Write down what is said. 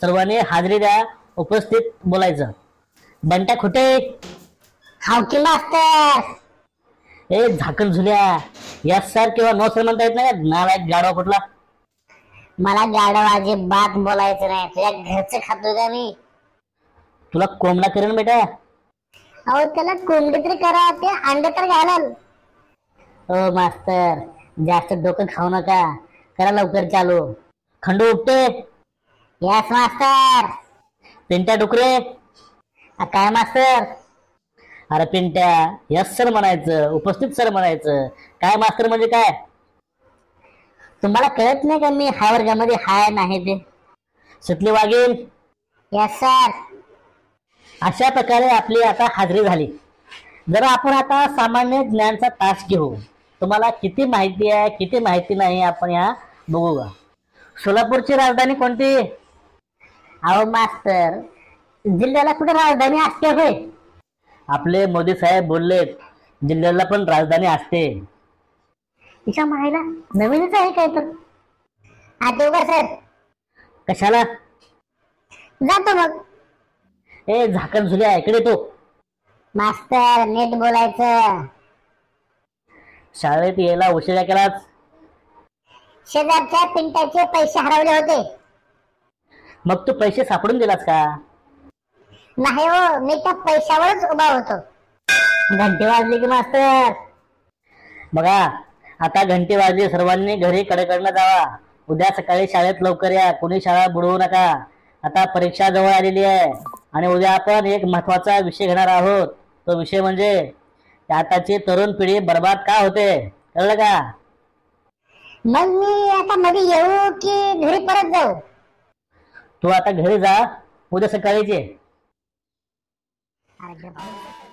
सर्वांनी हाजरी द्या, उपस्थित बोलायचं. बंट्या कुठे? हाव की मास्तर. ए झाकण झुल्या, यस सर किंवा नो सर म्हणता येत नाही. नालायक गाडवा कुठला. मला गाडव अजिबात बोलायचं नाही. तुझ्या घरचं खातो का मी? तुला कोंबडा करेन बेटा. अहो त्याला कोंबडी तरी करा, ते अंडे तर घालाल. ओ मास्तर, जास्त डोकं खाऊ नका. करा लवकर चालू. खंडू उपटे. यस मास्तर. पिंट्या डुकरे. काय मास्तर? अरे पिंट्या, यस सर म्हणायचं, उपस्थित सर म्हणायचं. काय मास्तर म्हणजे काय? तुम्हाला कळत नाही का मी हाय वर्गामध्ये हाय नाही ते? सुटली वागेल. Yes sir. अशा प्रकारे आपली आता हाजरी झाली. जरा आपण आता सामान्य ज्ञानचा तास घेऊ. तुम्हाला किती माहिती आहे किती माहिती नाही आपण या बघू का. सोलापूरची राजधानी कोणती? अहो मास्तर, जिल्ह्याला कुठे राजधानी असते होय? आपले मोदी साहेब बोललेत जिल्ह्याला पण राजधानी असते. तिच्या मायला नवीनच आहे काय तर. देऊ का सर? कशाला? जातो मग. ए झाकण झुल्या, इकडे तो. मास्तर नीट बोलायचं. शाळेत यायला उशिरा केलाच. शेजारच्या पिंट्याचे पैसे हरवले होते. मग तू पैसे सापडून दिलास का? नाही हो, मी त्या पैशावरच उभा होतो. घंटी वाजली की मास्तर. बघा आता घंटी वाजली, सर्वांनी घरी कडेकडनं जावा. उद्या सकाळी शाळेत लवकर या, कोणी शाळा बुडवू नका. आता परीक्षा जवळ आलेली आहे आणि उद्या आपण एक महत्वाचा विषय घेणार आहोत. तो विषय म्हणजे आताची तरुण पिढी बर्बाद का होते, कळलं का? मग मी आता मध्ये येऊ की घरी परत जाऊ? तू आता घरी जा, उद्या सकाळीच ये. अरे बाबा.